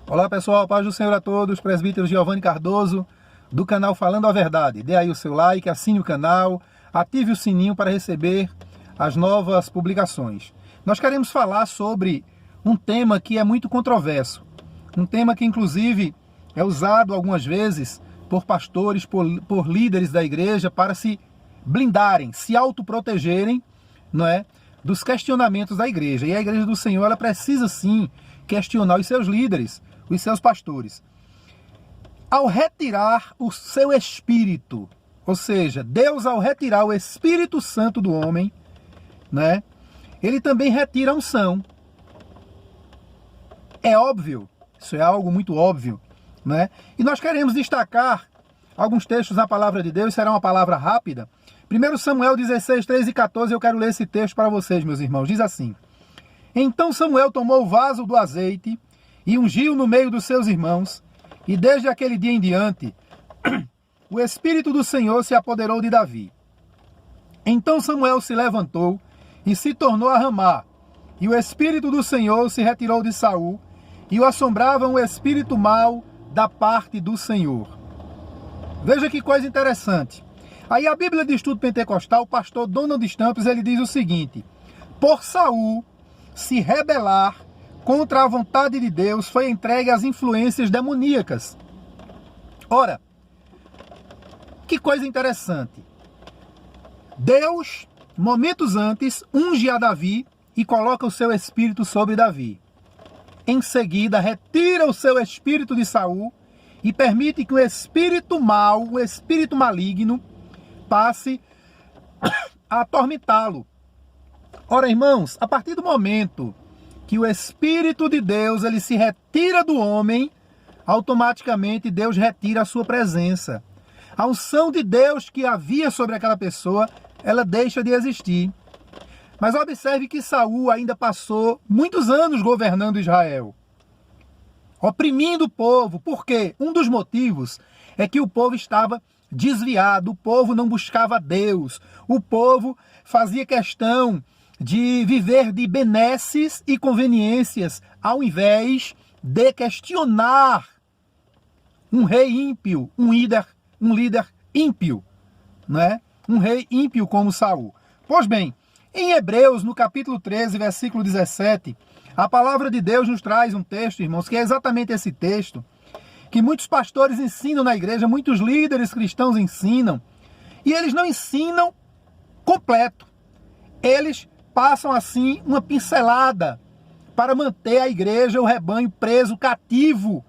Olá pessoal, paz do Senhor a todos, presbítero Giovanni Cardoso, do canal Falando a Verdade. Dê aí o seu like, assine o canal, ative o sininho para receber as novas publicações. Nós queremos falar sobre um tema que é muito controverso, um tema que inclusive é usado algumas vezes por pastores, por líderes da igreja para se blindarem, se autoprotegerem, não é, dos questionamentos da igreja. E a igreja do Senhor, ela precisa sim questionar os seus líderes, os seus pastores. Ao retirar o seu espírito, ou seja, Deus ao retirar o Espírito Santo do homem, né, ele também retira a unção. É óbvio, isso é algo muito óbvio, né? E nós queremos destacar alguns textos na palavra de Deus, será uma palavra rápida. 1 Samuel 16, 13 e 14, eu quero ler esse texto para vocês, meus irmãos. Diz assim: Então Samuel tomou o vaso do azeite e ungiu no meio dos seus irmãos, e desde aquele dia em diante, o Espírito do Senhor se apoderou de Davi. Então Samuel se levantou e se tornou a Ramá, e o Espírito do Senhor se retirou de Saul, e o assombrava um espírito mau da parte do Senhor. Veja que coisa interessante. Aí a Bíblia de Estudo Pentecostal, o pastor Donald Stamps, ele diz o seguinte: por Saul se rebelar contra a vontade de Deus, foi entregue às influências demoníacas. Ora, que coisa interessante. Deus, momentos antes, unge a Davi e coloca o seu espírito sobre Davi. Em seguida, retira o seu espírito de Saul e permite que o espírito mau, o espírito maligno, passe a atormentá-lo. Ora, irmãos, a partir do momento que o Espírito de Deus ele se retira do homem, automaticamente Deus retira a sua presença. A unção de Deus que havia sobre aquela pessoa, ela deixa de existir. Mas observe que Saul ainda passou muitos anos governando Israel, oprimindo o povo. Por quê? Um dos motivos é que o povo estava desviado, o povo não buscava Deus, o povo fazia questão de viver de benesses e conveniências, ao invés de questionar um rei ímpio, um líder ímpio, né? Um rei ímpio como Saul. Pois bem, em Hebreus, no capítulo 13, versículo 17, a palavra de Deus nos traz um texto, irmãos, que é exatamente esse texto, que muitos pastores ensinam na igreja, muitos líderes cristãos ensinam, e eles não ensinam completo. Eles passam assim uma pincelada para manter a igreja, o rebanho preso, cativo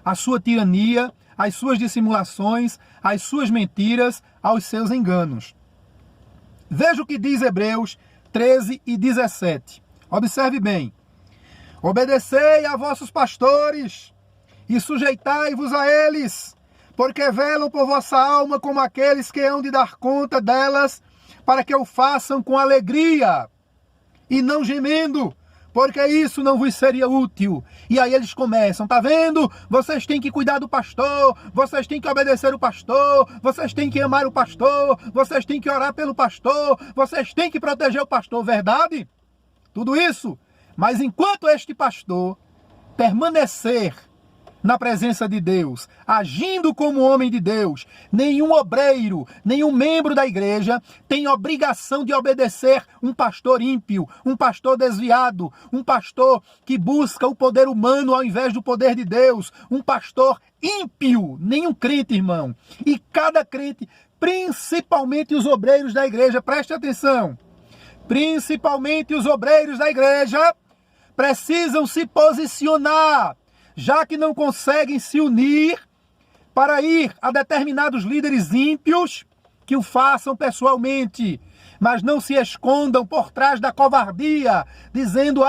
à sua tirania, às suas dissimulações, às suas mentiras, aos seus enganos. Veja o que diz Hebreus 13 e 17. Observe bem. Obedecei a vossos pastores e sujeitai-vos a eles, porque velam por vossa alma como aqueles que hão de dar conta delas, para que o façam com alegria e não gemendo, porque isso não vos seria útil. E aí eles começam, tá vendo? Vocês têm que cuidar do pastor, vocês têm que obedecer o pastor, vocês têm que amar o pastor, vocês têm que orar pelo pastor, vocês têm que proteger o pastor, verdade? Tudo isso. Mas enquanto este pastor permanecer na presença de Deus, agindo como homem de Deus, nenhum obreiro, nenhum membro da igreja tem obrigação de obedecer um pastor ímpio, um pastor desviado, um pastor que busca o poder humano ao invés do poder de Deus, um pastor ímpio, nenhum crente, irmão. E cada crente, principalmente os obreiros da igreja, preste atenção, principalmente os obreiros da igreja, precisam se posicionar, já que não conseguem se unir para ir a determinados líderes ímpios, que o façam pessoalmente, mas não se escondam por trás da covardia, dizendo,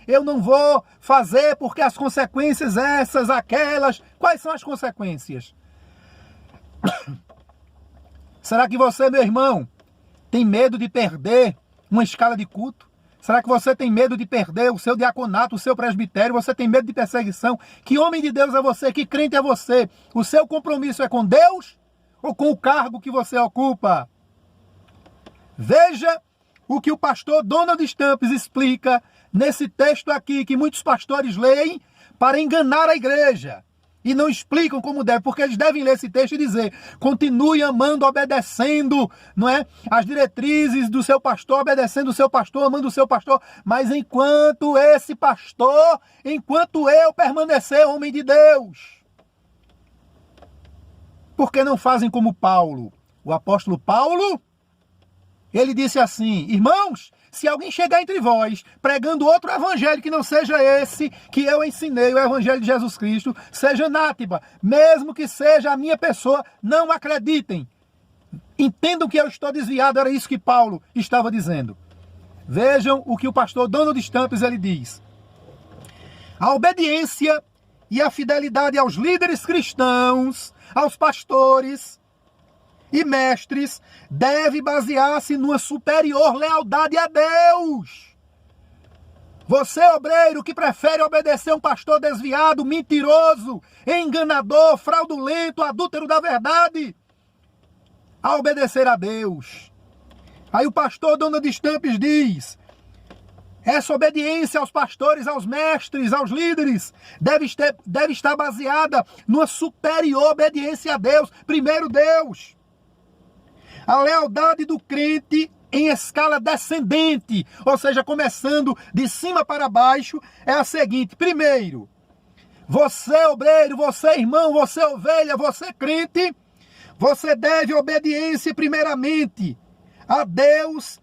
eu não vou fazer porque as consequências essas, aquelas. Quais são as consequências? Será que você, meu irmão, tem medo de perder uma escala de culto? Será que você tem medo de perder o seu diaconato, o seu presbitério? Você tem medo de perseguição? Que homem de Deus é você? Que crente é você? O seu compromisso é com Deus ou com o cargo que você ocupa? Veja o que o pastor Donald Stamps explica nesse texto aqui que muitos pastores leem para enganar a igreja. E não explicam como deve, porque eles devem ler esse texto e dizer: continue amando, obedecendo, não é? As diretrizes do seu pastor, obedecendo o seu pastor, amando o seu pastor. Mas enquanto esse pastor, enquanto eu permanecer homem de Deus. Por que não fazem como Paulo? O apóstolo Paulo, ele disse assim: irmãos, se alguém chegar entre vós pregando outro evangelho que não seja esse que eu ensinei, o evangelho de Jesus Cristo, seja anátema, mesmo que seja a minha pessoa, não acreditem. Entendam que eu estou desviado, era isso que Paulo estava dizendo. Vejam o que o pastor Donald Stamps ele diz. A obediência e a fidelidade aos líderes cristãos, aos pastores e mestres, deve basear-se numa superior lealdade a Deus. Você, obreiro, que prefere obedecer um pastor desviado, mentiroso, enganador, fraudulento, adúltero da verdade, a obedecer a Deus. Aí o pastor Donald Stamps diz: essa obediência aos pastores, aos mestres, aos líderes, deve estar baseada numa superior obediência a Deus. Primeiro Deus. A lealdade do crente em escala descendente, ou seja, começando de cima para baixo, é a seguinte: primeiro, você obreiro, você irmão, você ovelha, você crente, você deve obediência primeiramente a Deus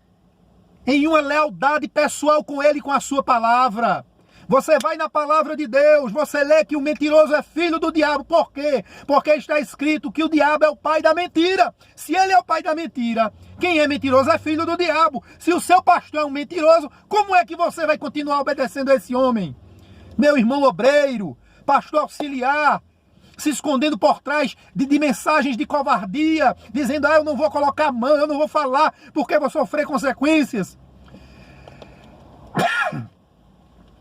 em uma lealdade pessoal com Ele e com a sua palavra. Você vai na palavra de Deus, você lê que o mentiroso é filho do diabo. Por quê? Porque está escrito que o diabo é o pai da mentira. Se ele é o pai da mentira, quem é mentiroso é filho do diabo. Se o seu pastor é um mentiroso, como é que você vai continuar obedecendo a esse homem? Meu irmão obreiro, pastor auxiliar, se escondendo por trás de mensagens de covardia, dizendo: eu não vou colocar a mão, eu não vou falar, porque vou sofrer consequências.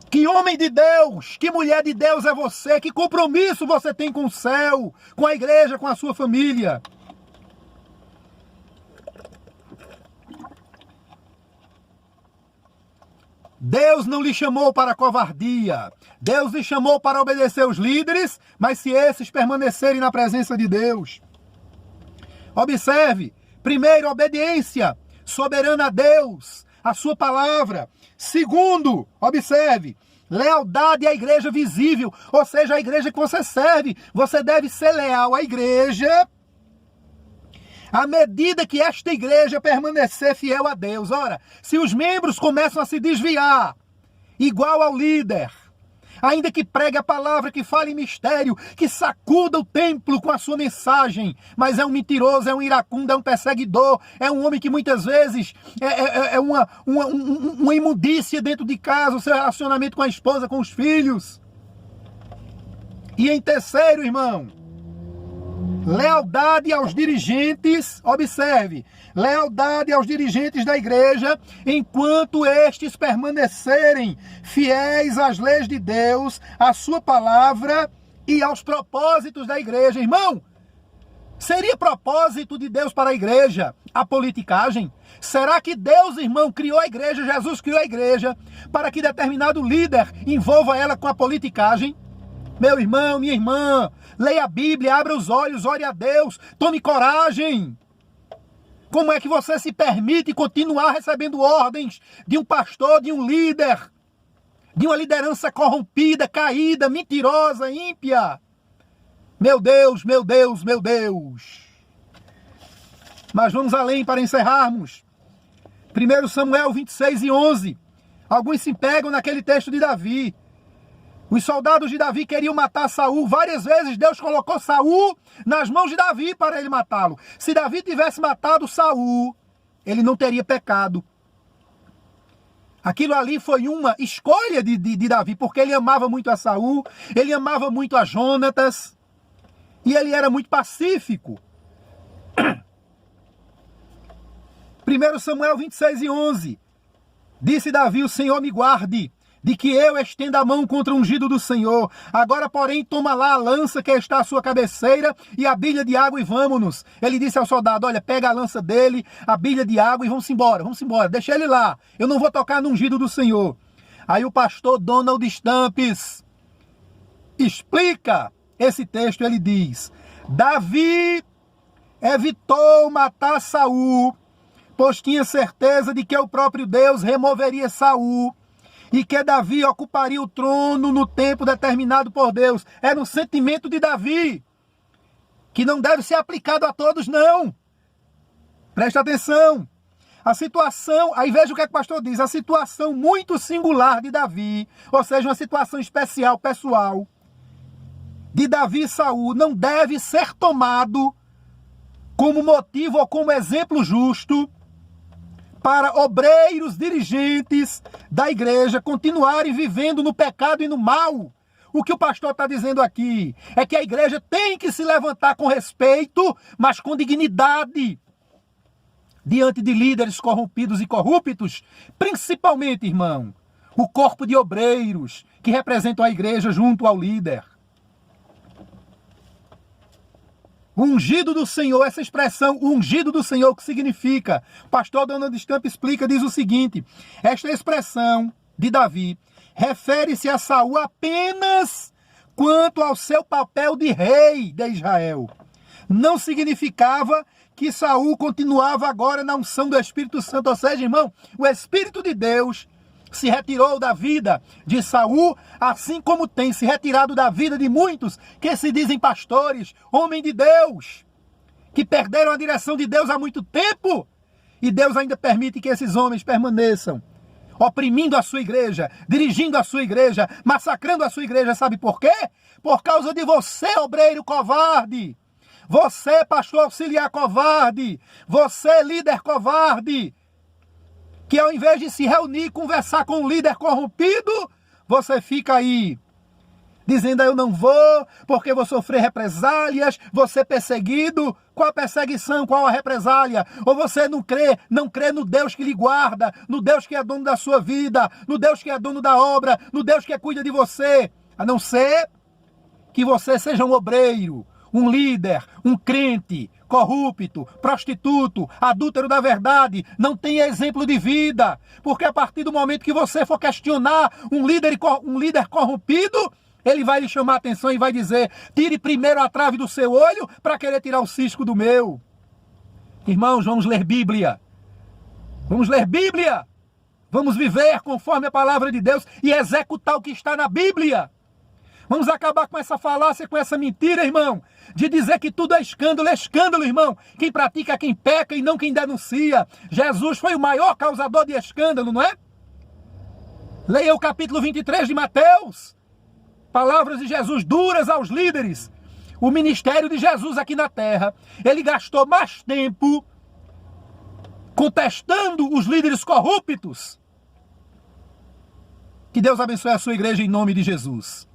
Que homem de Deus, que mulher de Deus é você? Que compromisso você tem com o céu, com a igreja, com a sua família? Deus não lhe chamou para a covardia. Deus lhe chamou para obedecer os líderes, mas se esses permanecerem na presença de Deus. Observe, primeiro, obediência soberana a Deus, a sua palavra. Segundo, observe, lealdade à igreja visível, ou seja, a igreja que você serve. Você deve ser leal à igreja à medida que esta igreja permanecer fiel a Deus. Ora, se os membros começam a se desviar, igual ao líder, ainda que pregue a palavra, que fale em mistério, que sacuda o templo com a sua mensagem, mas é um mentiroso, é um iracundo, é um perseguidor, é um homem que muitas vezes é uma imundícia dentro de casa, o seu relacionamento com a esposa, com os filhos. E em terceiro, irmão, lealdade aos dirigentes, observe, lealdade aos dirigentes da igreja, enquanto estes permanecerem fiéis às leis de Deus, à sua palavra e aos propósitos da igreja. Irmão, seria propósito de Deus para a igreja a politicagem? Será que Deus, irmão, criou a igreja, Jesus criou a igreja, para que determinado líder envolva ela com a politicagem? Meu irmão, minha irmã, leia a Bíblia, abra os olhos, ore a Deus, tome coragem. Como é que você se permite continuar recebendo ordens de um pastor, de um líder, de uma liderança corrompida, caída, mentirosa, ímpia? Meu Deus, meu Deus, meu Deus. Mas vamos além para encerrarmos. 1 Samuel 26:11. Alguns se pegam naquele texto de Davi. Os soldados de Davi queriam matar Saul. Várias vezes Deus colocou Saul nas mãos de Davi para ele matá-lo. Se Davi tivesse matado Saul, ele não teria pecado. Aquilo ali foi uma escolha de Davi, porque ele amava muito a Saul, ele amava muito a Jonatas, e ele era muito pacífico. 1 Samuel 26:11. Disse Davi: o Senhor me guarde de que eu estenda a mão contra o ungido do Senhor. Agora, porém, toma lá a lança que está à sua cabeceira e a bilha de água e vamos-nos. Ele disse ao soldado: olha, pega a lança dele, a bilha de água e vamos embora, deixa ele lá. Eu não vou tocar no ungido do Senhor. Aí o pastor Donald Stampes explica esse texto, ele diz: Davi evitou matar Saul, pois tinha certeza de que o próprio Deus removeria Saul e que Davi ocuparia o trono no tempo determinado por Deus. Era um sentimento de Davi, que não deve ser aplicado a todos, não. Presta atenção. A situação, aí veja o que o pastor diz, a situação muito singular de Davi, ou seja, uma situação especial, pessoal, de Davi e Saul, não deve ser tomado como motivo ou como exemplo justo para obreiros, dirigentes da igreja continuarem vivendo no pecado e no mal. O que o pastor está dizendo aqui é que a igreja tem que se levantar com respeito, mas com dignidade, diante de líderes corrompidos e corruptos, principalmente, irmão, o corpo de obreiros que representam a igreja junto ao líder. O ungido do Senhor, essa expressão, o ungido do Senhor, o que significa? O pastor Donald Stamp explica, diz o seguinte: esta expressão de Davi refere-se a Saul apenas quanto ao seu papel de rei de Israel. Não significava que Saul continuava agora na unção do Espírito Santo. Ou seja, irmão, o Espírito de Deus se retirou da vida de Saul, assim como tem se retirado da vida de muitos que se dizem pastores, homens de Deus, que perderam a direção de Deus há muito tempo, e Deus ainda permite que esses homens permaneçam oprimindo a sua igreja, dirigindo a sua igreja, massacrando a sua igreja. Sabe por quê? Por causa de você, obreiro covarde, você, pastor auxiliar covarde, você, líder covarde, que ao invés de se reunir e conversar com um líder corrompido, você fica aí dizendo: eu não vou, porque vou sofrer represálias, vou ser perseguido. Qual a perseguição? Qual a represália? Ou você não crê no Deus que lhe guarda, no Deus que é dono da sua vida, no Deus que é dono da obra, no Deus que cuida de você, a não ser que você seja um obreiro, um líder, um crente, corrupto, prostituto, adúltero da verdade, não tem exemplo de vida. Porque a partir do momento que você for questionar um líder corrompido, ele vai lhe chamar a atenção e vai dizer: tire primeiro a trave do seu olho para querer tirar o cisco do meu. Irmãos, vamos ler Bíblia. Vamos ler Bíblia. Vamos viver conforme a palavra de Deus e executar o que está na Bíblia. Vamos acabar com essa falácia, com essa mentira, irmão, de dizer que tudo é escândalo, irmão. Quem pratica é quem peca e não quem denuncia. Jesus foi o maior causador de escândalo, não é? Leia o capítulo 23 de Mateus. Palavras de Jesus duras aos líderes. O ministério de Jesus aqui na terra, ele gastou mais tempo contestando os líderes corruptos. Que Deus abençoe a sua igreja em nome de Jesus.